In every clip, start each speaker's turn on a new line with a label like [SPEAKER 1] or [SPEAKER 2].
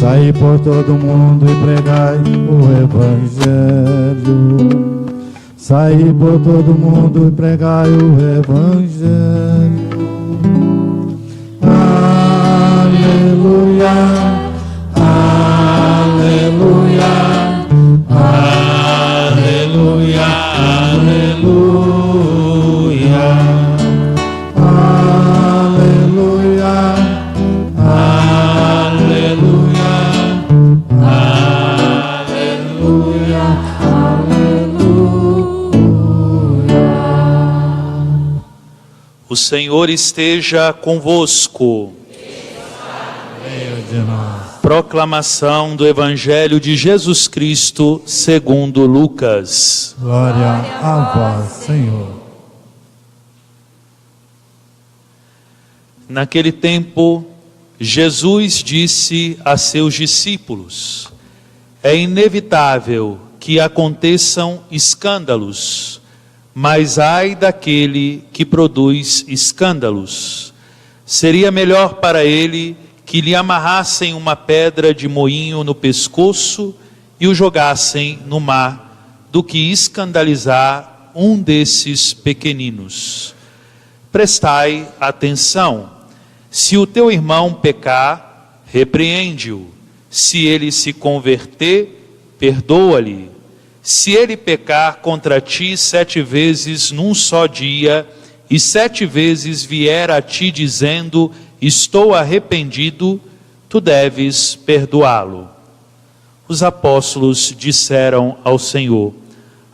[SPEAKER 1] Saí por todo mundo e pregai o Evangelho. Saí por todo mundo e pregai o Evangelho. Aleluia, aleluia, aleluia, aleluia, aleluia, aleluia, aleluia, aleluia.
[SPEAKER 2] O Senhor esteja convosco. Proclamação do Evangelho de Jesus Cristo segundo Lucas.
[SPEAKER 1] Glória a vós, Senhor.
[SPEAKER 2] Naquele tempo, Jesus disse a seus discípulos: é inevitável que aconteçam escândalos, mas ai daquele que produz escândalos. Seria melhor para ele que lhe amarrassem uma pedra de moinho no pescoço e o jogassem no mar, do que escandalizar um desses pequeninos. Prestai atenção: se o teu irmão pecar, repreende-o. Se ele se converter, perdoa-lhe. Se ele pecar contra ti 7 vezes num só dia, e 7 vezes vier a ti dizendo: estou arrependido, tu deves perdoá-lo. Os apóstolos disseram ao Senhor: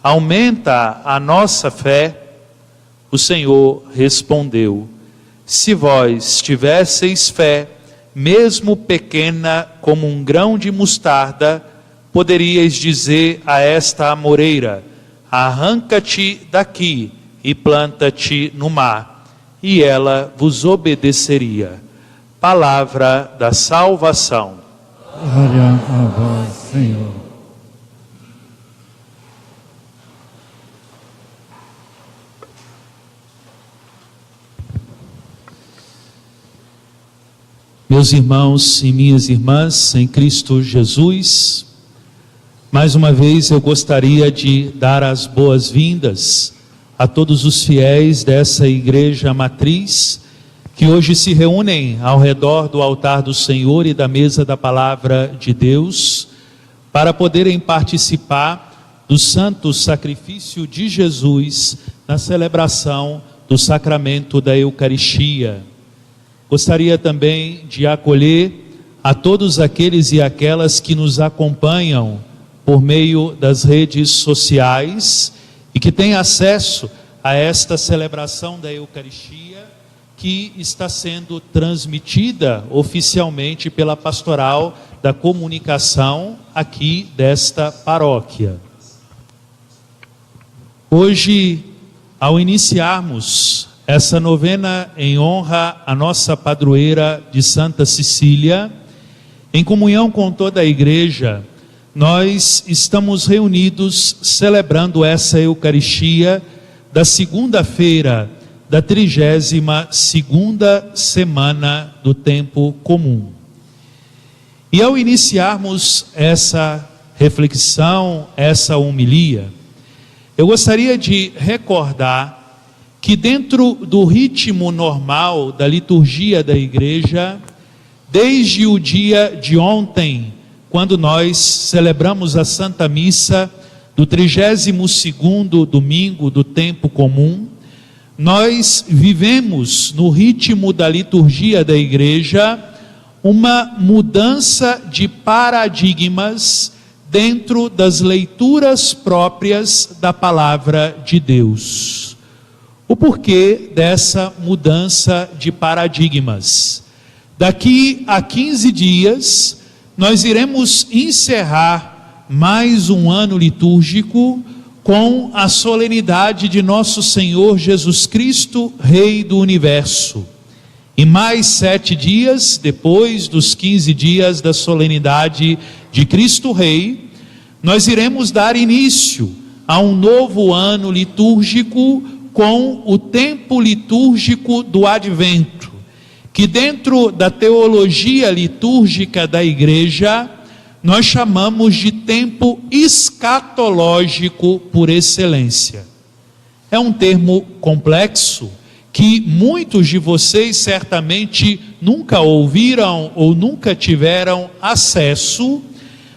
[SPEAKER 2] aumenta a nossa fé. O Senhor respondeu: se vós tivesseis fé, mesmo pequena como um grão de mostarda, poderíeis dizer a esta amoreira: arranca-te daqui e planta-te no mar, e ela vos obedeceria. Palavra da salvação.
[SPEAKER 1] Glória a vós, Senhor.
[SPEAKER 2] Meus irmãos e minhas irmãs em Cristo Jesus, mais uma vez eu gostaria de dar as boas-vindas a todos os fiéis dessa igreja matriz que hoje se reúnem ao redor do altar do Senhor e da mesa da palavra de Deus para poderem participar do santo sacrifício de Jesus na celebração do sacramento da Eucaristia. Gostaria também de acolher a todos aqueles e aquelas que nos acompanham por meio das redes sociais e que têm acesso a esta celebração da Eucaristia, que está sendo transmitida oficialmente pela Pastoral da Comunicação aqui desta paróquia. Hoje, ao iniciarmos essa novena em honra à nossa padroeira de Santa Cecília, em comunhão com toda a igreja, nós estamos reunidos celebrando essa Eucaristia da segunda-feira da 32ª semana do tempo comum. E ao iniciarmos essa reflexão, essa homilia, eu gostaria de recordar que dentro do ritmo normal da liturgia da igreja, desde o dia de ontem, quando nós celebramos a Santa Missa do 32º domingo do tempo comum, nós vivemos no ritmo da liturgia da igreja uma mudança de paradigmas dentro das leituras próprias da palavra de Deus. O porquê dessa mudança de paradigmas? Daqui a 15 dias, nós iremos encerrar mais um ano litúrgico com a solenidade de nosso Senhor Jesus Cristo, Rei do Universo. E mais 7 dias, depois dos 15 dias da solenidade de Cristo Rei, nós iremos dar início a um novo ano litúrgico com o tempo litúrgico do Advento, que dentro da teologia litúrgica da igreja, nós chamamos de tempo escatológico por excelência. É um termo complexo, que muitos de vocês certamente nunca ouviram ou nunca tiveram acesso,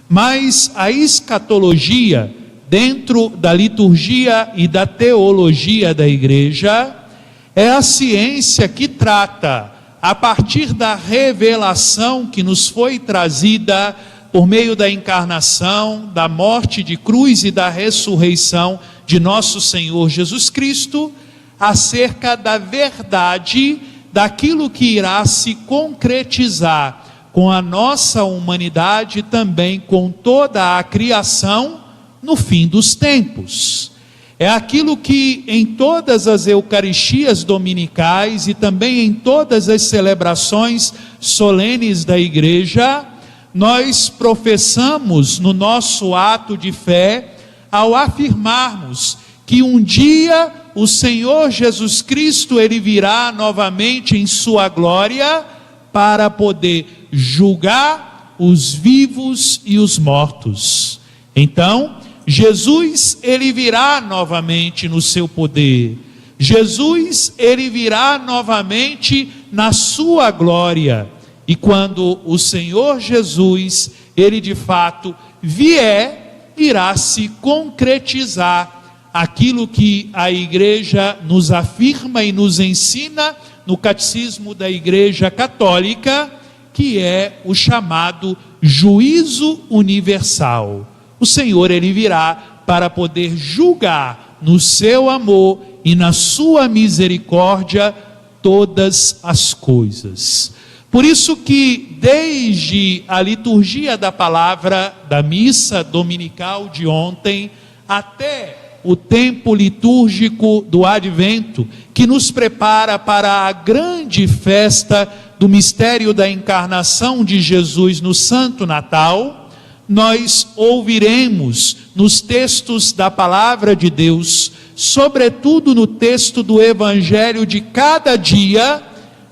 [SPEAKER 2] mas a escatologia, dentro da liturgia e da teologia da igreja, é a ciência que trata, a partir da revelação que nos foi trazida por meio da encarnação, da morte de cruz e da ressurreição de nosso Senhor Jesus Cristo, acerca da verdade daquilo que irá se concretizar com a nossa humanidade e também com toda a criação no fim dos tempos. É aquilo que em todas as Eucaristias dominicais e também em todas as celebrações solenes da igreja, nós professamos no nosso ato de fé, ao afirmarmos que um dia o Senhor Jesus Cristo, ele virá novamente em sua glória para poder julgar os vivos e os mortos. Então, Jesus, ele virá novamente no seu poder. Jesus, ele virá novamente na sua glória. E quando o Senhor Jesus, ele de fato vier, irá se concretizar aquilo que a igreja nos afirma e nos ensina no catecismo da Igreja Católica, que é o chamado juízo universal. O Senhor, ele virá para poder julgar no seu amor e na sua misericórdia todas as coisas. Por isso que desde a liturgia da palavra da missa dominical de ontem até o tempo litúrgico do Advento, que nos prepara para a grande festa do mistério da encarnação de Jesus no Santo Natal, nós ouviremos nos textos da palavra de Deus, sobretudo no texto do Evangelho de cada dia,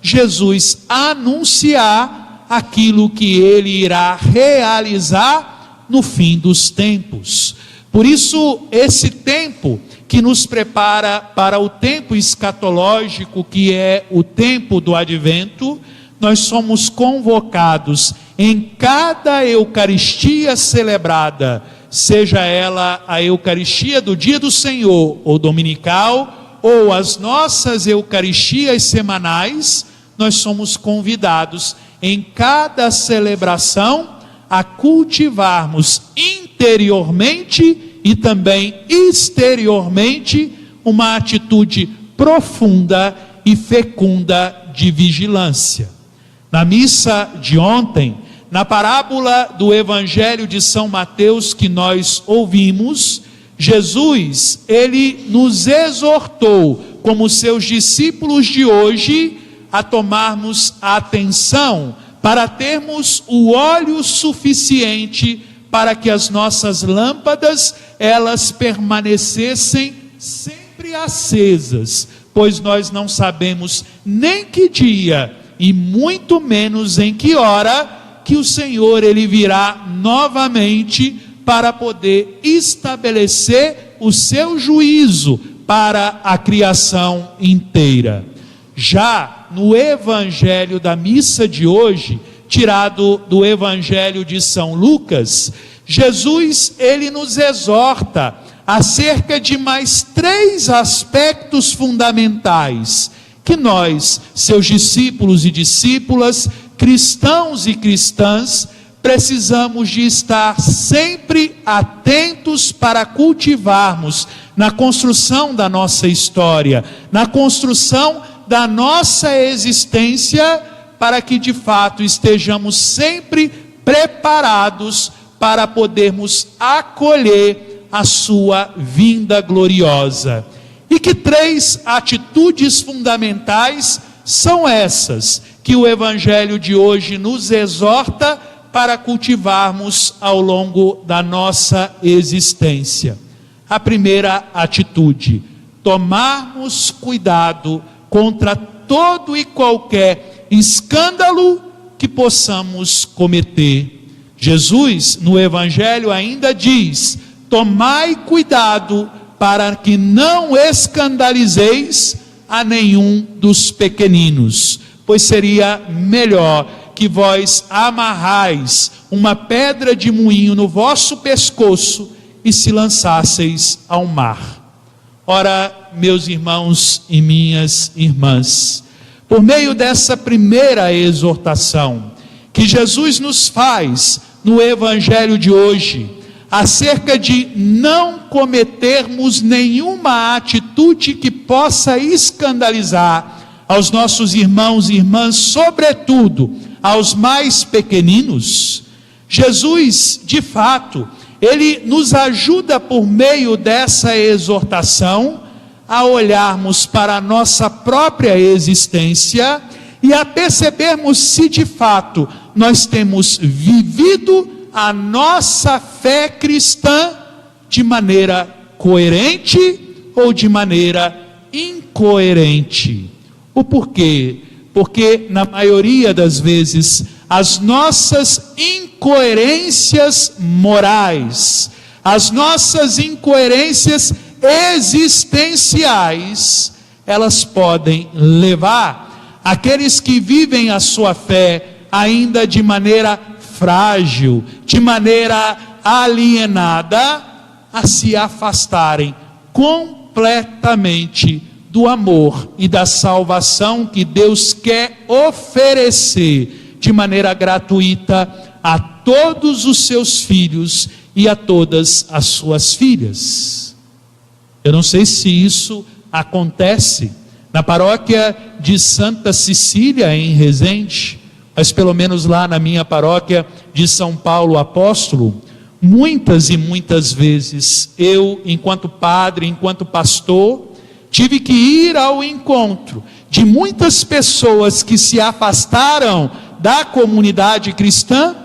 [SPEAKER 2] Jesus anunciar aquilo que ele irá realizar no fim dos tempos. Por isso, esse tempo que nos prepara para o tempo escatológico, que é o tempo do Advento, nós somos convocados em cada Eucaristia celebrada, seja ela a Eucaristia do dia do Senhor ou dominical, ou as nossas Eucaristias semanais, nós somos convidados em cada celebração a cultivarmos interiormente e também exteriormente uma atitude profunda e fecunda de vigilância. Na missa de ontem, na parábola do Evangelho de São Mateus que nós ouvimos, Jesus, ele nos exortou, como seus discípulos de hoje, a tomarmos atenção para termos o óleo suficiente para que as nossas lâmpadas, elas permanecessem sempre acesas, pois nós não sabemos nem que dia e muito menos em que hora que o Senhor, ele virá novamente para poder estabelecer o seu juízo para a criação inteira. Já no Evangelho da missa de hoje, tirado do Evangelho de São Lucas, Jesus, ele nos exorta acerca de mais 3 aspectos fundamentais, que nós, seus discípulos e discípulas, cristãos e cristãs, precisamos de estar sempre atentos para cultivarmos na construção da nossa história, na construção da nossa existência, para que de fato estejamos sempre preparados para podermos acolher a sua vinda gloriosa. E que 3 atitudes fundamentais são essas que o Evangelho de hoje nos exorta para cultivarmos ao longo da nossa existência. A primeira atitude: tomarmos cuidado contra todo e qualquer escândalo que possamos cometer. Jesus, no Evangelho, ainda diz: tomai cuidado para que não escandalizeis a nenhum dos pequeninos, pois seria melhor que vós amarrais uma pedra de moinho no vosso pescoço e se lançasseis ao mar. Ora, meus irmãos e minhas irmãs, por meio dessa primeira exortação que Jesus nos faz no Evangelho de hoje, acerca de não cometermos nenhuma atitude que possa escandalizar aos nossos irmãos e irmãs, sobretudo aos mais pequeninos, Jesus, de fato, Ele nos ajuda por meio dessa exortação a olharmos para a nossa própria existência e a percebermos se de fato nós temos vivido a nossa fé cristã de maneira coerente ou de maneira incoerente. O porquê? Porque na maioria das vezes as nossas incoerências morais, as nossas incoerências existenciais, elas podem levar aqueles que vivem a sua fé ainda de maneira frágil, de maneira alienada, a se afastarem completamente do amor e da salvação que Deus quer oferecer de maneira gratuita a todos os seus filhos e a todas as suas filhas. Eu não sei se isso acontece na paróquia de Santa Cecília em Resende, mas pelo menos lá na minha paróquia de São Paulo Apóstolo, muitas e muitas vezes eu, enquanto padre, enquanto pastor, tive que ir ao encontro de muitas pessoas que se afastaram da comunidade cristã,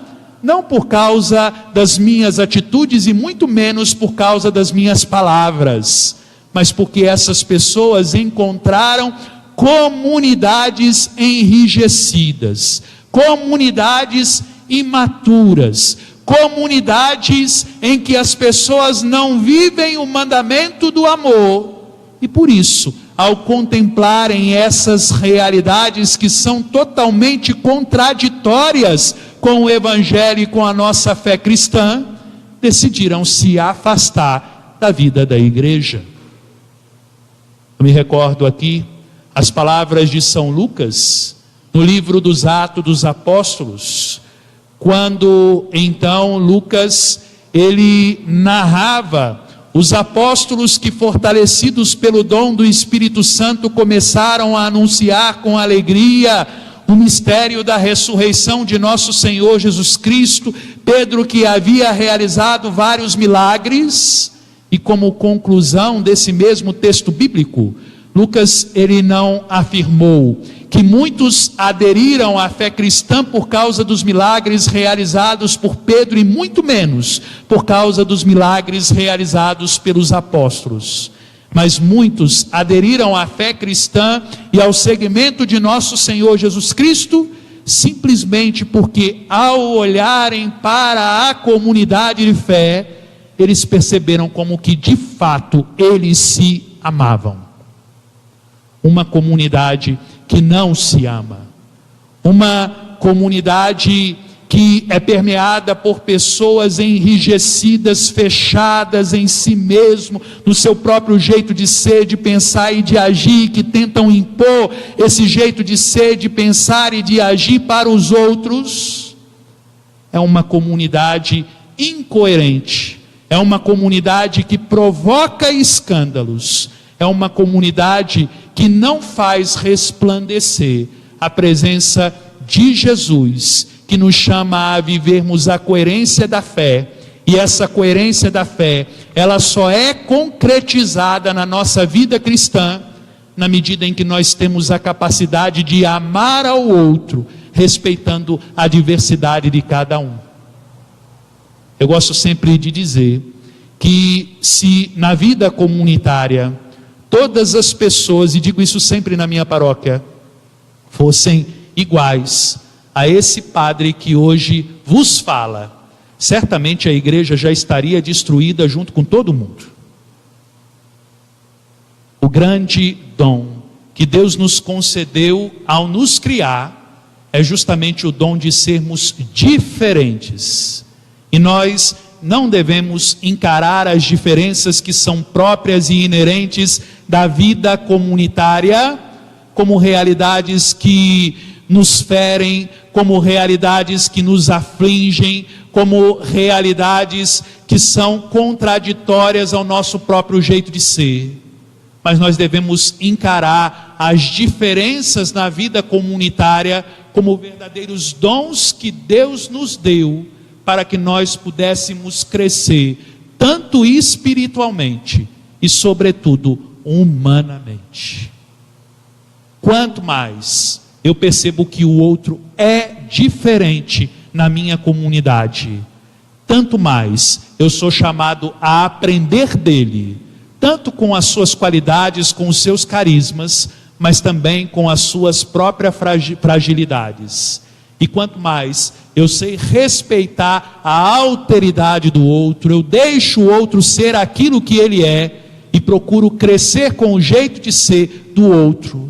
[SPEAKER 2] não por causa das minhas atitudes e muito menos por causa das minhas palavras, mas porque essas pessoas encontraram comunidades enrijecidas, comunidades imaturas, comunidades em que as pessoas não vivem o mandamento do amor. E por isso, ao contemplarem essas realidades que são totalmente contraditórias com o Evangelho e com a nossa fé cristã, decidiram se afastar da vida da igreja. Eu me recordo aqui as palavras de São Lucas, no livro dos Atos dos Apóstolos, quando então Lucas, ele narrava os apóstolos que, fortalecidos pelo dom do Espírito Santo, começaram a anunciar com alegria o mistério da ressurreição de nosso Senhor Jesus Cristo. Pedro, que havia realizado vários milagres, e como conclusão desse mesmo texto bíblico, Lucas, ele não afirmou que muitos aderiram à fé cristã por causa dos milagres realizados por Pedro, e muito menos por causa dos milagres realizados pelos apóstolos. Mas muitos aderiram à fé cristã e ao seguimento de nosso Senhor Jesus Cristo, simplesmente porque, ao olharem para a comunidade de fé, eles perceberam como que de fato eles se amavam. Uma comunidade que não se ama, uma comunidade que é permeada por pessoas enrijecidas, fechadas em si mesmo, no seu próprio jeito de ser, de pensar e de agir, que tentam impor esse jeito de ser, de pensar e de agir para os outros. É uma comunidade incoerente, é uma comunidade que provoca escândalos, é uma comunidade que não faz resplandecer a presença de Jesus, que nos chama a vivermos a coerência da fé. E essa coerência da fé, ela só é concretizada na nossa vida cristã na medida em que nós temos a capacidade de amar ao outro, respeitando a diversidade de cada um. Eu gosto sempre de dizer que se na vida comunitária todas as pessoas, e digo isso sempre na minha paróquia, fossem iguais a esse padre que hoje vos fala, certamente a igreja já estaria destruída junto com todo mundo. O grande dom que Deus nos concedeu ao nos criar é justamente o dom de sermos diferentes. E nós não devemos encarar as diferenças que são próprias e inerentes da vida comunitária como realidades que nos ferem, como realidades que nos afligem, como realidades que são contraditórias ao nosso próprio jeito de ser. Mas nós devemos encarar as diferenças na vida comunitária como verdadeiros dons que Deus nos deu para que nós pudéssemos crescer, tanto espiritualmente e, sobretudo, humanamente. Quanto mais eu percebo que o outro é diferente na minha comunidade, tanto mais eu sou chamado a aprender dele, tanto com as suas qualidades, com os seus carismas, mas também com as suas próprias fragilidades. E quanto mais eu sei respeitar a alteridade do outro, eu deixo o outro ser aquilo que ele é e procuro crescer com o jeito de ser do outro,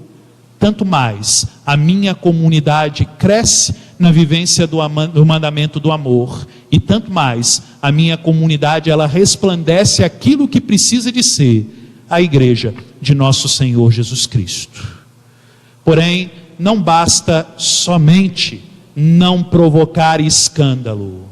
[SPEAKER 2] tanto mais a minha comunidade cresce na vivência do mandamento do amor, e tanto mais a minha comunidade ela resplandece aquilo que precisa de ser a igreja de nosso Senhor Jesus Cristo. Porém, não basta somente não provocar escândalo,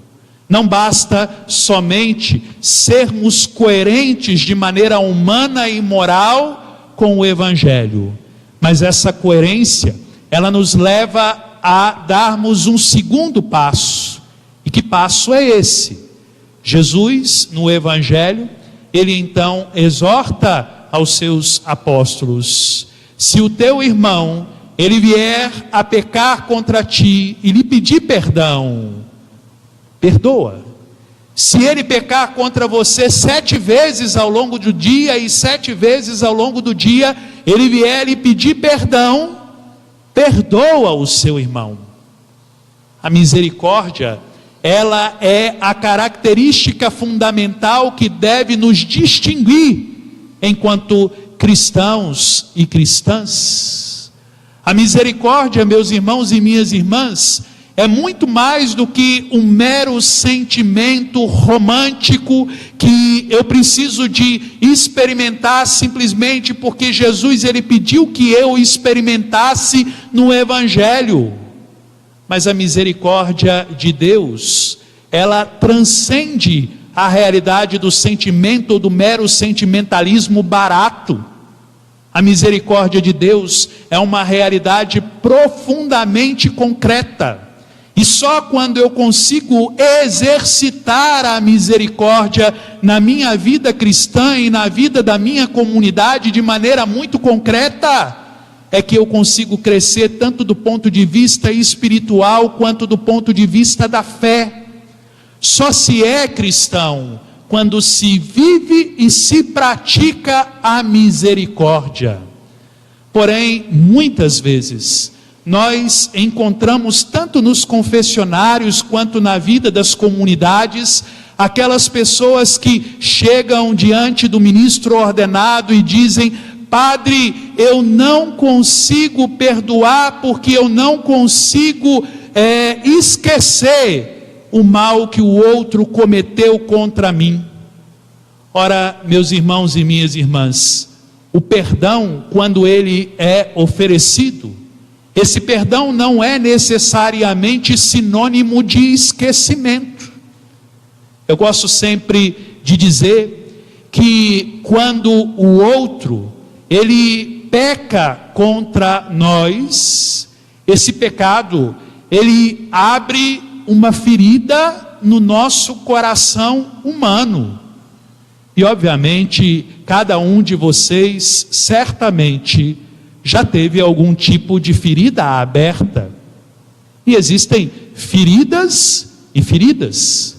[SPEAKER 2] não basta somente sermos coerentes de maneira humana e moral com o Evangelho, mas essa coerência, ela nos leva a darmos um segundo passo. E que passo é esse? Jesus, no Evangelho, ele então exorta aos seus apóstolos: se o teu irmão, ele vier a pecar contra ti e lhe pedir perdão, perdoa. Se ele pecar contra você 7 vezes ao longo do dia, e 7 vezes ao longo do dia ele vier lhe pedir perdão, perdoa o seu irmão. A misericórdia, ela é a característica fundamental que deve nos distinguir enquanto cristãos e cristãs. A misericórdia, meus irmãos e minhas irmãs, é muito mais do que um mero sentimento romântico que eu preciso de experimentar simplesmente porque Jesus ele pediu que eu experimentasse no Evangelho. Mas a misericórdia de Deus, ela transcende a realidade do sentimento ou do mero sentimentalismo barato. A misericórdia de Deus é uma realidade profundamente concreta. E só quando eu consigo exercitar a misericórdia na minha vida cristã e na vida da minha comunidade de maneira muito concreta, é que eu consigo crescer tanto do ponto de vista espiritual quanto do ponto de vista da fé. Só se é cristão quando se vive e se pratica a misericórdia. Porém, muitas vezes, nós encontramos tanto nos confessionários quanto na vida das comunidades, aquelas pessoas que chegam diante do ministro ordenado e dizem: padre, eu não consigo perdoar porque eu não consigo esquecer o mal que o outro cometeu contra mim. Ora, meus irmãos e minhas irmãs, o perdão, quando ele é oferecido, esse perdão não é necessariamente sinônimo de esquecimento. Eu gosto sempre de dizer que quando o outro, ele peca contra nós, esse pecado, ele abre uma ferida no nosso coração humano. E obviamente, cada um de vocês certamente já teve algum tipo de ferida aberta. E existem feridas e feridas.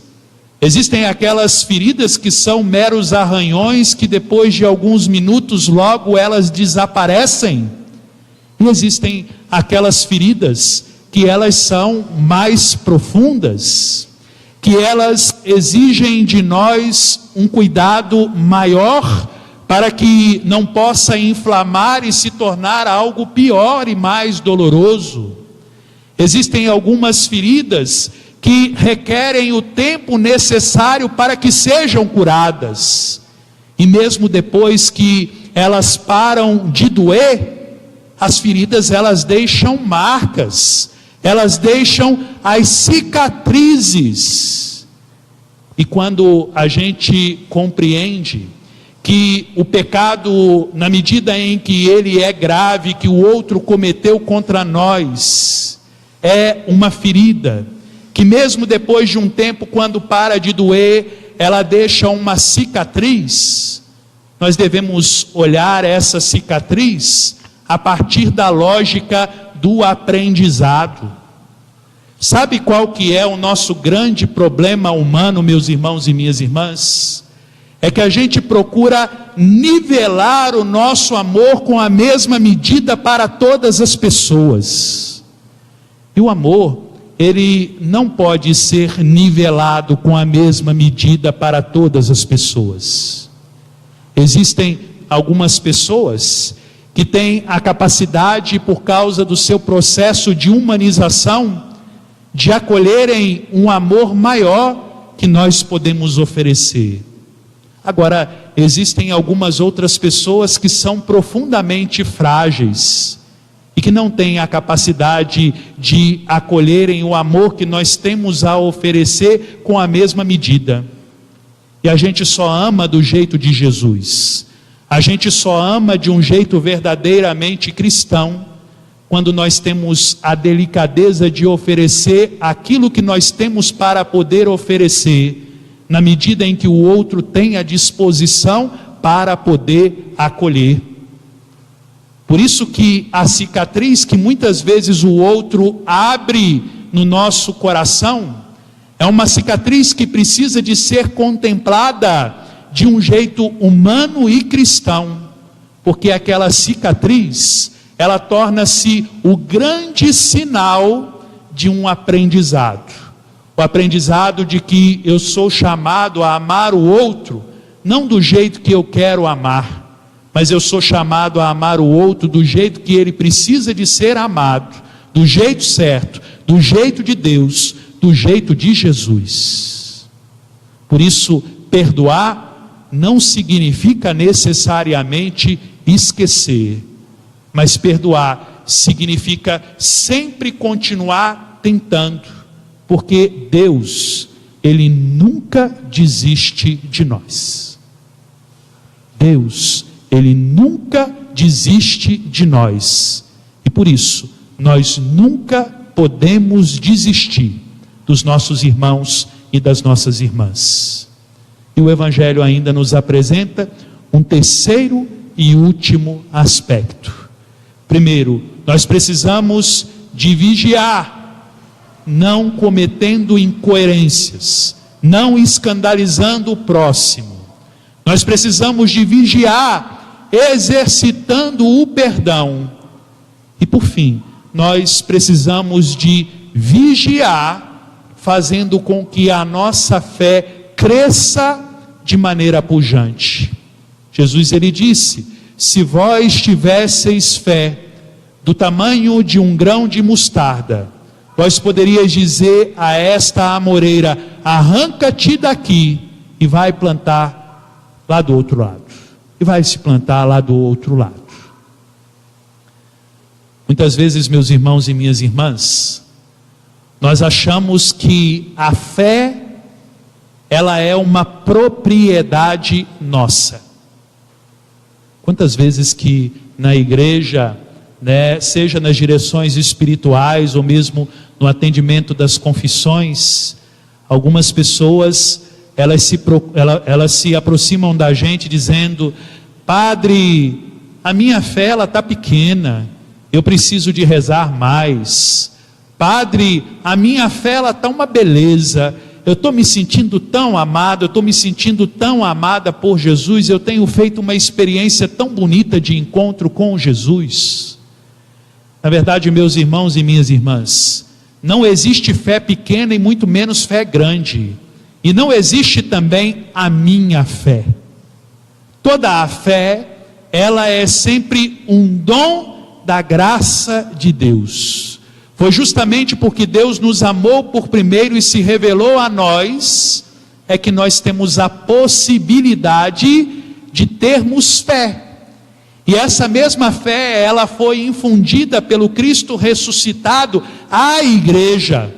[SPEAKER 2] Existem aquelas feridas que são meros arranhões que depois de alguns minutos logo elas desaparecem. E existem aquelas feridas que elas são mais profundas, que elas exigem de nós um cuidado maior para que não possa inflamar e se tornar algo pior e mais doloroso. Existem algumas feridas que requerem o tempo necessário para que sejam curadas, e mesmo depois que elas param de doer, as feridas elas deixam marcas, elas deixam as cicatrizes. E quando a gente compreende que o pecado, na medida em que ele é grave, que o outro cometeu contra nós, é uma ferida, que mesmo depois de um tempo, quando para de doer, ela deixa uma cicatriz, nós devemos olhar essa cicatriz a partir da lógica do aprendizado. Sabe qual que é o nosso grande problema humano, meus irmãos e minhas irmãs? É que a gente procura nivelar o nosso amor com a mesma medida para todas as pessoas. E o amor, ele não pode ser nivelado com a mesma medida para todas as pessoas. Existem algumas pessoas que têm a capacidade, por causa do seu processo de humanização, de acolherem um amor maior que nós podemos oferecer. Agora, existem algumas outras pessoas que são profundamente frágeis e que não têm a capacidade de acolherem o amor que nós temos a oferecer com a mesma medida. E a gente só ama do jeito de Jesus. A gente só ama de um jeito verdadeiramente cristão quando nós temos a delicadeza de oferecer aquilo que nós temos para poder oferecer, na medida em que o outro tem a disposição para poder acolher. Por isso que a cicatriz que muitas vezes o outro abre no nosso coração, é uma cicatriz que precisa de ser contemplada de um jeito humano e cristão, porque aquela cicatriz, ela torna-se o grande sinal de um aprendizado. O aprendizado de que eu sou chamado a amar o outro, não do jeito que eu quero amar, mas eu sou chamado a amar o outro do jeito que ele precisa de ser amado, do jeito certo, do jeito de Deus, do jeito de Jesus. Por isso, perdoar não significa necessariamente esquecer, mas perdoar significa sempre continuar tentando, porque Deus, Ele nunca desiste de nós. Deus, Ele nunca desiste de nós, e por isso, nós nunca podemos desistir dos nossos irmãos e das nossas irmãs. E o Evangelho ainda nos apresenta um terceiro e último aspecto. Primeiro, nós precisamos de vigiar, não cometendo incoerências, não escandalizando o próximo. Nós precisamos de vigiar, exercitando o perdão. E por fim, nós precisamos de vigiar, fazendo com que a nossa fé cresça de maneira pujante. Jesus, ele disse: se vós tivesseis fé do tamanho de um grão de mostarda, vós poderias dizer a esta amoreira: arranca-te daqui e vai plantar lá do outro lado. E vai se plantar lá do outro lado. Muitas vezes, meus irmãos e minhas irmãs, nós achamos que a fé, ela é uma propriedade nossa. Quantas vezes que na igreja, seja nas direções espirituais ou mesmo no atendimento das confissões, algumas pessoas, elas se aproximam da gente dizendo: padre, a minha fé ela está pequena, eu preciso de rezar mais. Padre, a minha fé ela está uma beleza, eu estou me sentindo tão amado, eu estou me sentindo tão amada por Jesus, eu tenho feito uma experiência tão bonita de encontro com Jesus. Na verdade, meus irmãos e minhas irmãs, não existe fé pequena e muito menos fé grande. E não existe também a minha fé. Toda a fé, ela é sempre um dom da graça de Deus. Foi justamente porque Deus nos amou por primeiro e se revelou a nós, é que nós temos a possibilidade de termos fé. E essa mesma fé, ela foi infundida pelo Cristo ressuscitado à igreja.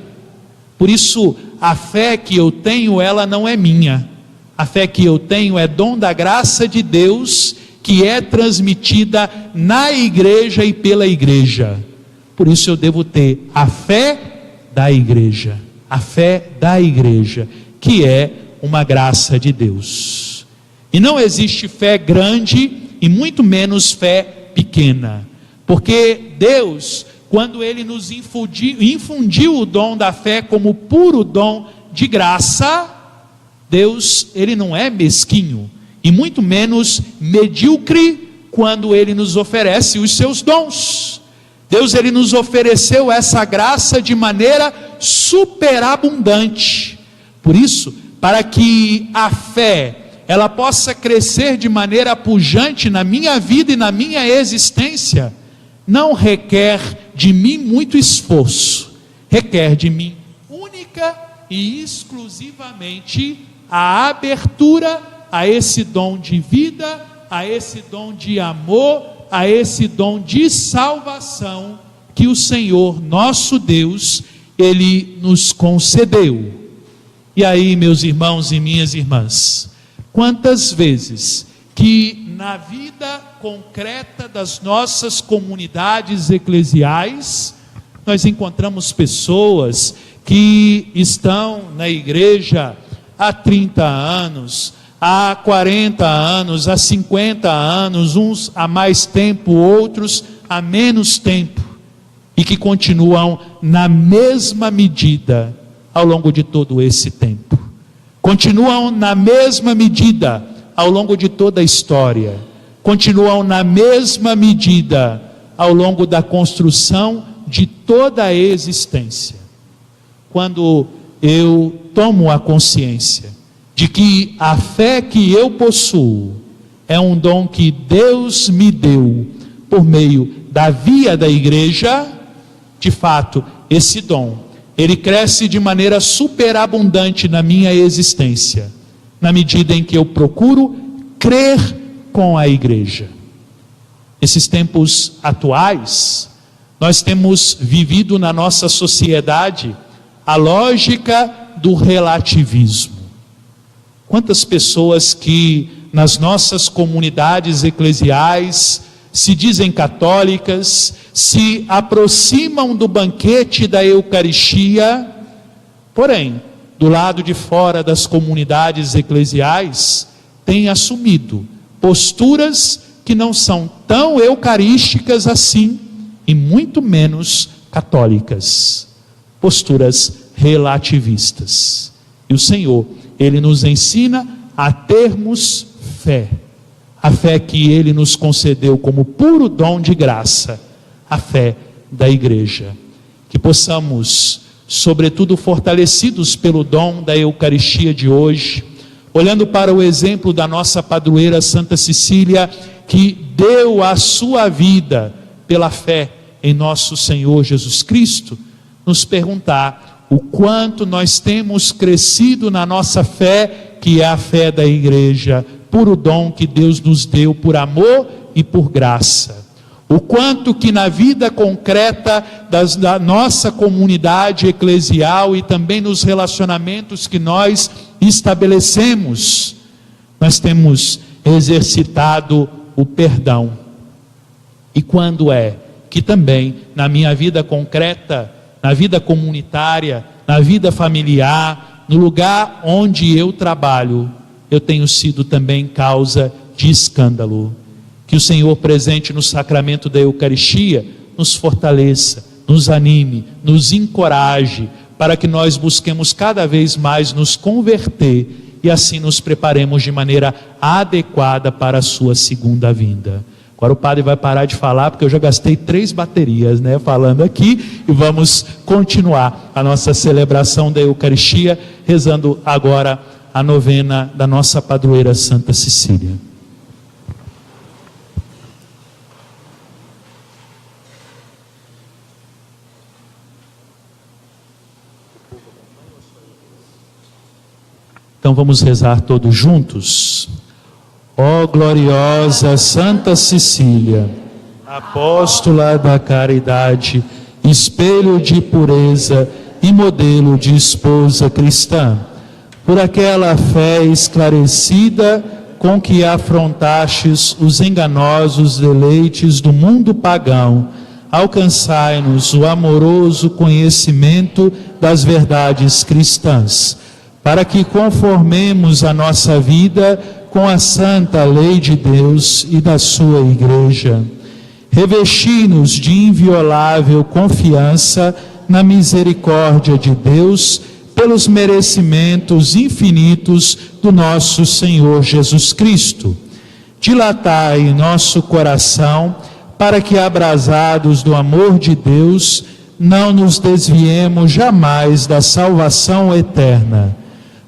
[SPEAKER 2] Por isso, a fé que eu tenho, ela não é minha. A fé que eu tenho é dom da graça de Deus, que é transmitida na igreja e pela igreja. Por isso eu devo ter a fé da igreja. A fé da igreja, que é uma graça de Deus. E não existe fé grande e muito menos fé pequena, porque Deus, quando Ele nos infundiu o dom da fé como puro dom de graça, Deus, Ele não é mesquinho, e muito menos medíocre quando Ele nos oferece os seus dons. Deus, Ele nos ofereceu essa graça de maneira superabundante. Por isso, para que a fé ela possa crescer de maneira pujante na minha vida e na minha existência, não requer de mim muito esforço, requer de mim única e exclusivamente a abertura a esse dom de vida, a esse dom de amor, a esse dom de salvação que o Senhor nosso Deus, Ele nos concedeu. E aí, meus irmãos e minhas irmãs, quantas vezes que na vida concreta das nossas comunidades eclesiais, nós encontramos pessoas que estão na igreja há 30 anos, há 40 anos, há 50 anos, uns há mais tempo, outros há menos tempo, e que continuam na mesma medida ao longo de todo esse tempo. Continuam na mesma medida ao longo de toda a história, continuam na mesma medida ao longo da construção de toda a existência. Quando eu tomo a consciência de que a fé que eu possuo é um dom que Deus me deu por meio da via da igreja, de fato, esse dom ele cresce de maneira superabundante na minha existência, na medida em que eu procuro crer com a igreja. Nesses tempos atuais, nós temos vivido na nossa sociedade a lógica do relativismo. Quantas pessoas que nas nossas comunidades eclesiais se dizem católicas, se aproximam do banquete da Eucaristia, porém, do lado de fora das comunidades eclesiais, têm assumido posturas que não são tão eucarísticas assim, e muito menos católicas, posturas relativistas. E o Senhor, Ele nos ensina a termos fé, a fé que Ele nos concedeu como puro dom de graça, a fé da igreja. Que possamos, sobretudo fortalecidos pelo dom da Eucaristia de hoje, olhando para o exemplo da nossa padroeira Santa Cecília, que deu a sua vida pela fé em nosso Senhor Jesus Cristo, nos perguntar o quanto nós temos crescido na nossa fé, que é a fé da igreja, puro dom que Deus nos deu por amor e por graça. O quanto que na vida concreta da nossa comunidade eclesial e também nos relacionamentos que nós estabelecemos, nós temos exercitado o perdão. E quando é que também na minha vida concreta, na vida comunitária, na vida familiar, no lugar onde eu trabalho, eu tenho sido também causa de escândalo. Que o Senhor, presente no sacramento da Eucaristia, nos fortaleça, nos anime, nos encoraje, para que nós busquemos cada vez mais nos converter e assim nos preparemos de maneira adequada para a sua segunda vinda. Agora o padre vai parar de falar, porque eu já gastei 3 baterias, né, falando aqui, e vamos continuar a nossa celebração da Eucaristia, rezando agora a novena da nossa padroeira Santa Cecília. Então vamos rezar todos juntos. Ó gloriosa Santa Cecília, apóstola da caridade, espelho de pureza e modelo de esposa cristã, por aquela fé esclarecida com que afrontastes os enganosos deleites do mundo pagão, alcançai-nos o amoroso conhecimento das verdades cristãs, para que conformemos a nossa vida com a santa lei de Deus e da sua Igreja. Revesti-nos de inviolável confiança na misericórdia de Deus, pelos merecimentos infinitos do nosso Senhor Jesus Cristo. Dilatai nosso coração, para que, abrasados do amor de Deus, não nos desviemos jamais da salvação eterna.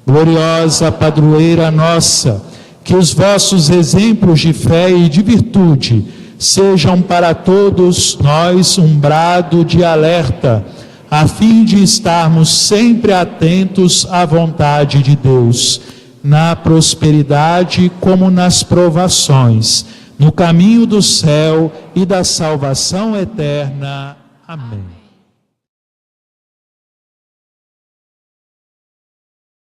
[SPEAKER 2] Gloriosa padroeira nossa, que os vossos exemplos de fé e de virtude sejam para todos nós um brado de alerta, a fim de estarmos sempre atentos à vontade de Deus, na prosperidade como nas provações, no caminho do céu e da salvação eterna. Amém.